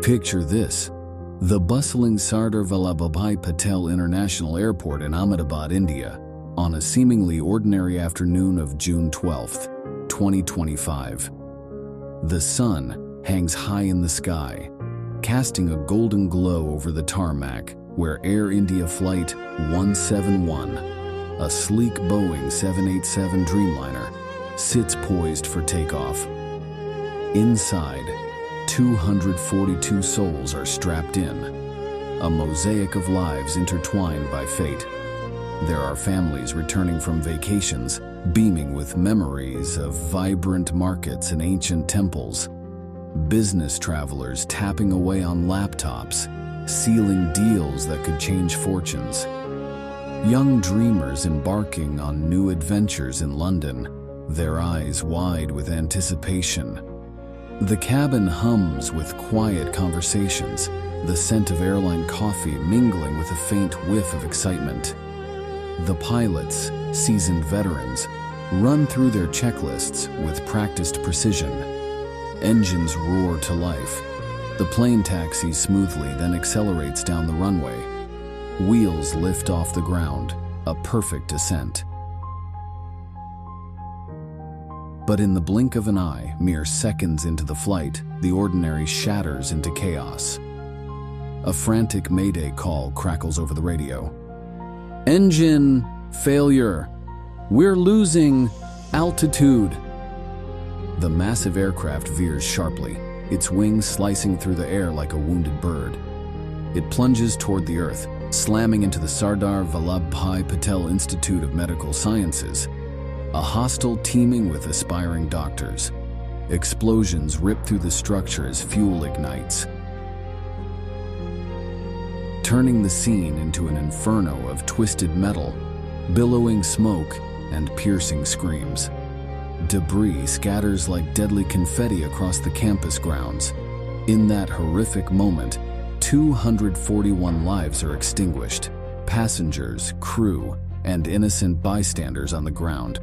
Picture this: the bustling Sardar Vallabhbhai Patel International Airport in Ahmedabad, India, on a seemingly ordinary afternoon of June 12, 2025. The sun hangs high in the sky, casting a golden glow over the tarmac where Air India Flight 171, a sleek Boeing 787 Dreamliner, sits poised for takeoff. Inside, 242 souls are strapped in, a mosaic of lives intertwined by fate. There are families returning from vacations, beaming with memories of vibrant markets and ancient temples. Business travelers tapping away on laptops, sealing deals that could change fortunes. Young dreamers embarking on new adventures in London, their eyes wide with anticipation. The cabin hums with quiet conversations, the scent of airline coffee mingling with a faint whiff of excitement. The pilots, seasoned veterans, run through their checklists with practiced precision. Engines roar to life. The plane taxis smoothly, then accelerates down the runway. Wheels lift off the ground, a perfect descent. But in the blink of an eye, mere seconds into the flight, the ordinary shatters into chaos. A frantic mayday call crackles over the radio. "Engine failure. We're losing altitude." The massive aircraft veers sharply, its wings slicing through the air like a wounded bird. It plunges toward the earth, slamming into the Sardar Vallabhbhai Patel Institute of Medical Sciences, a hostel teeming with aspiring doctors. Explosions rip through the structure as fuel ignites, turning the scene into an inferno of twisted metal, billowing smoke, and piercing screams. Debris scatters like deadly confetti across the campus grounds. In that horrific moment, 241 lives are extinguished: passengers, crew, and innocent bystanders on the ground.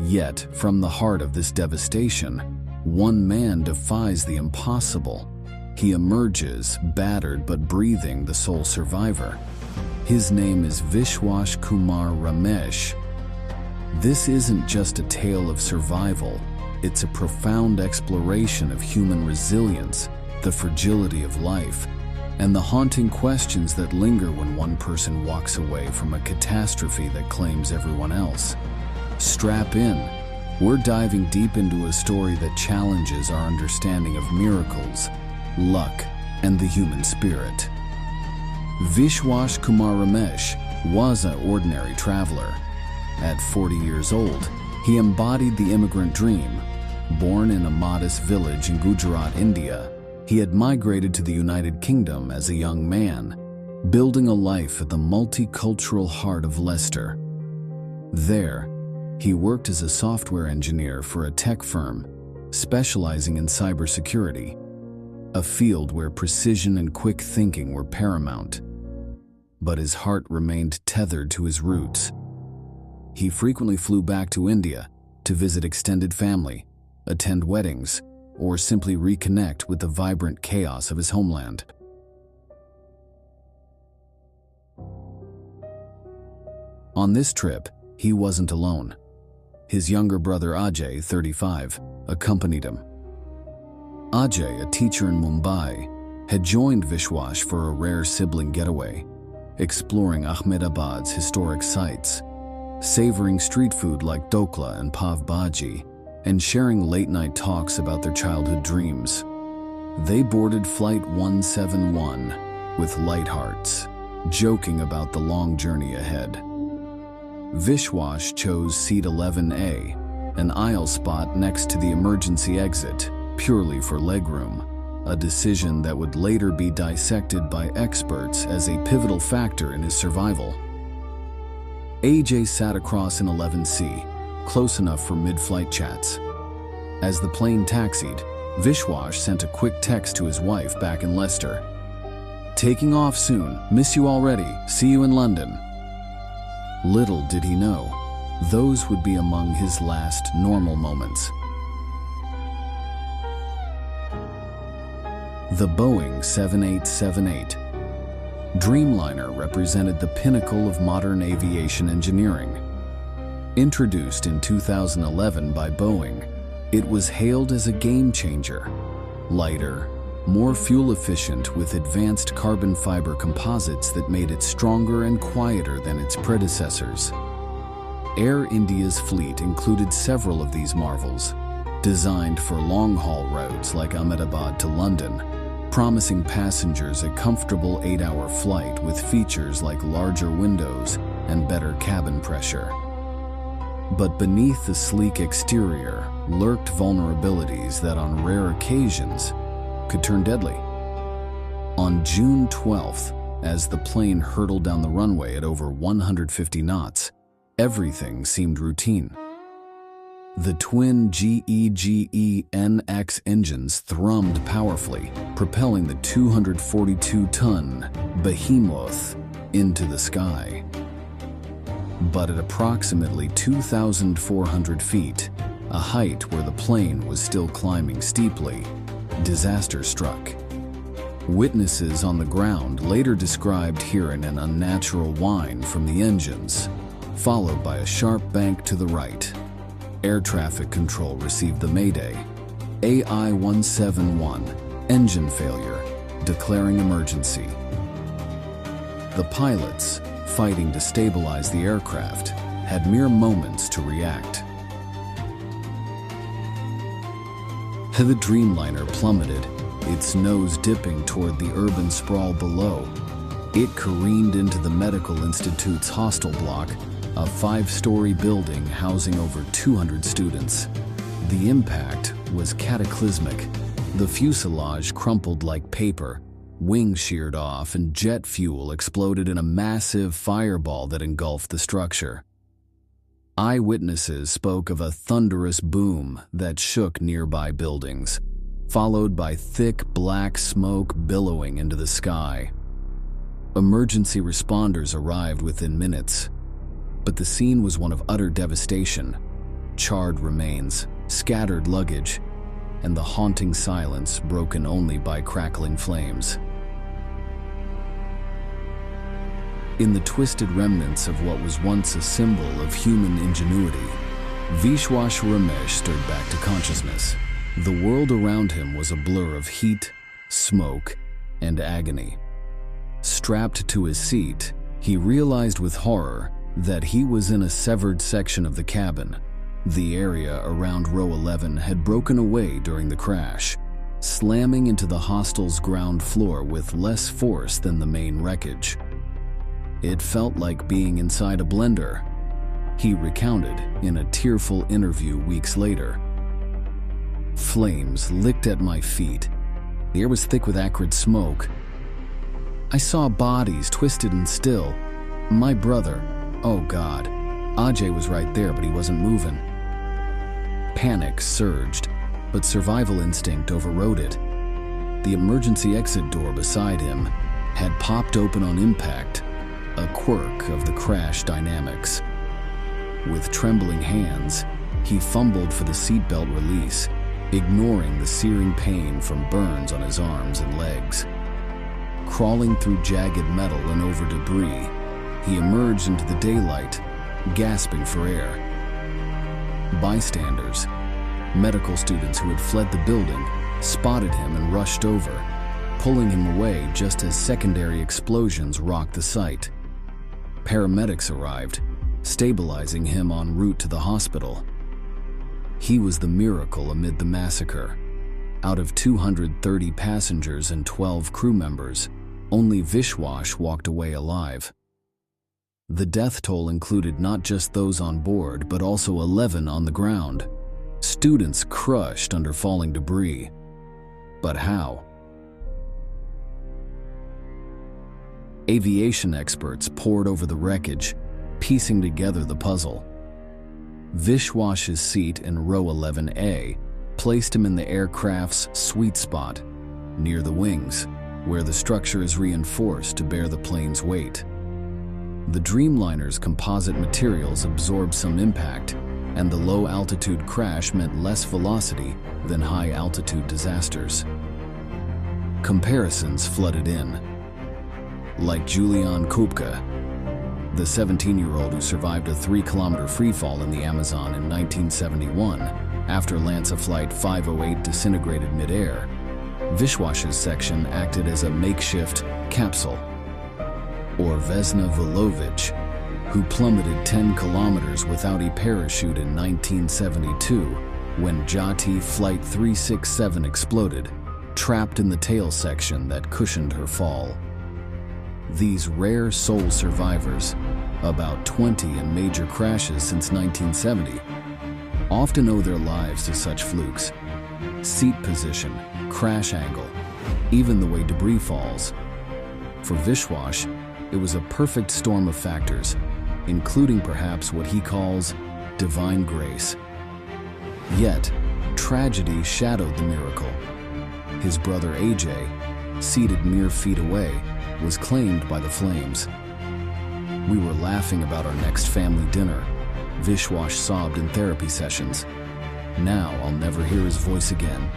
Yet, from the heart of this devastation, one man defies the impossible. He emerges, battered but breathing, the sole survivor. His name is Vishwash Kumar Ramesh. This isn't just a tale of survival, it's a profound exploration of human resilience, the fragility of life, and the haunting questions that linger when one person walks away from a catastrophe that claims everyone else. Strap in. We're diving deep into a story that challenges our understanding of miracles, luck, and the human spirit. Vishwash Kumar Ramesh was an ordinary traveler. At 40 years old, he embodied the immigrant dream. Born in a modest village in Gujarat, India, he had migrated to the United Kingdom as a young man, building a life at the multicultural heart of Leicester. There, he worked as a software engineer for a tech firm, specializing in cybersecurity, a field where precision and quick thinking were paramount. But his heart remained tethered to his roots. He frequently flew back to India to visit extended family, attend weddings, or simply reconnect with the vibrant chaos of his homeland. On this trip, he wasn't alone. His younger brother Ajay, 35, accompanied him. Ajay, a teacher in Mumbai, had joined Vishwash for a rare sibling getaway, exploring Ahmedabad's historic sites, savoring street food like dokla and pav bhaji, and sharing late-night talks about their childhood dreams. They boarded Flight 171 with light hearts, joking about the long journey ahead. Vishwash chose seat 11A, an aisle spot next to the emergency exit, purely for legroom, a decision that would later be dissected by experts as a pivotal factor in his survival. Ajay sat across in 11C, close enough for mid-flight chats. As the plane taxied, Vishwash sent a quick text to his wife back in Leicester. "Taking off soon, miss you already, see you in London." Little did he know, those would be among his last normal moments. The Boeing 7878. Dreamliner represented the pinnacle of modern aviation engineering. Introduced in 2011 by Boeing, it was hailed as a game changer. Lighter, more fuel-efficient with advanced carbon fiber composites that made it stronger and quieter than its predecessors. Air India's fleet included several of these marvels, designed for long-haul routes like Ahmedabad to London, promising passengers a comfortable 8-hour flight with features like larger windows and better cabin pressure. But beneath the sleek exterior lurked vulnerabilities that on rare occasions could turn deadly. On June 12th, as the plane hurtled down the runway at over 150 knots, everything seemed routine. The twin GE-NX engines thrummed powerfully, propelling the 242-ton behemoth into the sky. But at approximately 2,400 feet, a height where the plane was still climbing steeply, disaster struck. Witnesses on the ground later described hearing an unnatural whine from the engines, followed by a sharp bank to the right. Air traffic control received the mayday, AI-171, engine failure, declaring emergency. The pilots, fighting to stabilize the aircraft, had mere moments to react. The Dreamliner plummeted, its nose dipping toward the urban sprawl below. It careened into the Medical Institute's hostel block, a 5-story building housing over 200 students. The impact was cataclysmic. The fuselage crumpled like paper, wings sheared off, and jet fuel exploded in a massive fireball that engulfed the structure. Eyewitnesses spoke of a thunderous boom that shook nearby buildings, followed by thick black smoke billowing into the sky. Emergency responders arrived within minutes, but the scene was one of utter devastation. Charred remains, scattered luggage, and the haunting silence broken only by crackling flames. In the twisted remnants of what was once a symbol of human ingenuity, Vishwash Ramesh stirred back to consciousness. The world around him was a blur of heat, smoke, and agony. Strapped to his seat, he realized with horror that he was in a severed section of the cabin. The area around row 11 had broken away during the crash, slamming into the hostel's ground floor with less force than the main wreckage. It felt like being inside a blender, he recounted in a tearful interview weeks later. Flames licked at my feet. The air was thick with acrid smoke. I saw bodies twisted and still. My brother, oh God, Ajay was right there, but he wasn't moving. Panic surged, but survival instinct overrode it. The emergency exit door beside him had popped open on impact, a quirk of the crash dynamics. With trembling hands, he fumbled for the seatbelt release, ignoring the searing pain from burns on his arms and legs. Crawling through jagged metal and over debris, he emerged into the daylight, gasping for air. Bystanders, medical students who had fled the building, spotted him and rushed over, pulling him away just as secondary explosions rocked the site. Paramedics arrived, stabilizing him en route to the hospital. He was the miracle amid the massacre. Out of 230 passengers and 12 crew members, only Vishwash walked away alive. The death toll included not just those on board, but also 11 on the ground, students crushed under falling debris. But how? Aviation experts pored over the wreckage, piecing together the puzzle. Vishwash's seat in row 11A placed him in the aircraft's sweet spot, near the wings, where the structure is reinforced to bear the plane's weight. The Dreamliner's composite materials absorbed some impact, and the low-altitude crash meant less velocity than high-altitude disasters. Comparisons flooded in. Like Julian Kupka, the 17-year-old who survived a 3-kilometer freefall in the Amazon in 1971 after Lanza Flight 508 disintegrated mid-air, Vishwash's section acted as a makeshift capsule. Or Vesna Vulovic, who plummeted 10 kilometers without a parachute in 1972 when Jati Flight 367 exploded, trapped in the tail section that cushioned her fall. These rare soul survivors, about 20 in major crashes since 1970, often owe their lives to such flukes. Seat position, crash angle, even the way debris falls. For Vishwash, it was a perfect storm of factors, including perhaps what he calls divine grace. Yet, tragedy shadowed the miracle. His brother Ajay, seated mere feet away, was claimed by the flames. "We were laughing about our next family dinner," Vishwash sobbed in therapy sessions. "Now I'll never hear his voice again."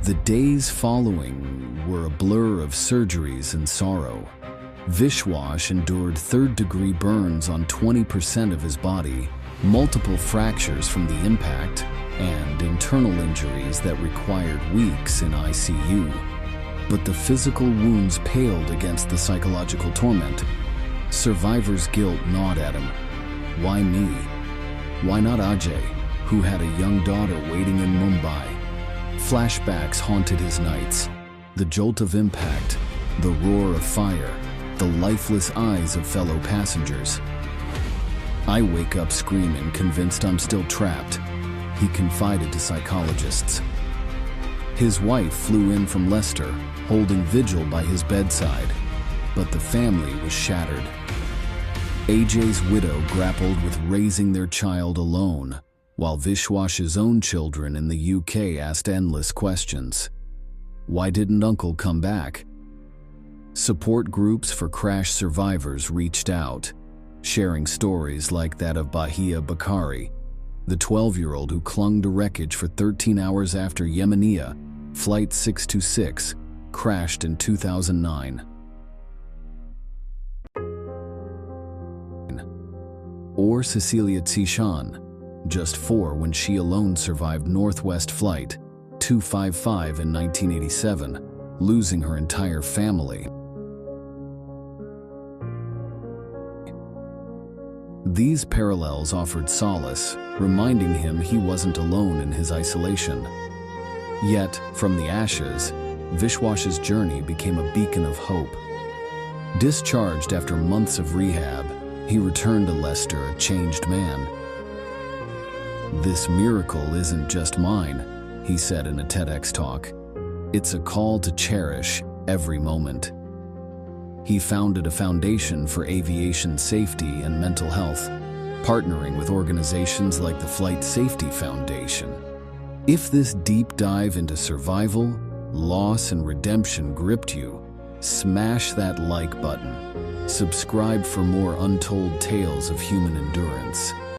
The days following were a blur of surgeries and sorrow. Vishwash endured third-degree burns on 20% of his body, multiple fractures from the impact, and internal injuries that required weeks in ICU. But the physical wounds paled against the psychological torment. Survivor's guilt gnawed at him. Why me? Why not Ajay, who had a young daughter waiting in Mumbai? Flashbacks haunted his nights. The jolt of impact, the roar of fire, the lifeless eyes of fellow passengers. "I wake up screaming, convinced I'm still trapped," he confided to psychologists. His wife flew in from Leicester, holding vigil by his bedside, but the family was shattered. Ajay's widow grappled with raising their child alone, while Vishwash's own children in the UK asked endless questions. Why didn't Uncle come back? Support groups for crash survivors reached out, sharing stories like that of Bahia Bakari, the 12-year-old who clung to wreckage for 13 hours after Yemenia Flight 626 crashed in 2009. Or Cecilia Tsishan, just 4 when she alone survived Northwest Flight 255 in 1987, losing her entire family. These parallels offered solace, reminding him he wasn't alone in his isolation. Yet, from the ashes, Vishwash's journey became a beacon of hope. Discharged after months of rehab, he returned to Leicester a changed man. "This miracle isn't just mine," he said in a TEDx talk. "It's a call to cherish every moment." He founded a foundation for aviation safety and mental health, partnering with organizations like the Flight Safety Foundation. If this deep dive into survival, loss, and redemption gripped you, smash that like button. Subscribe for more untold tales of human endurance.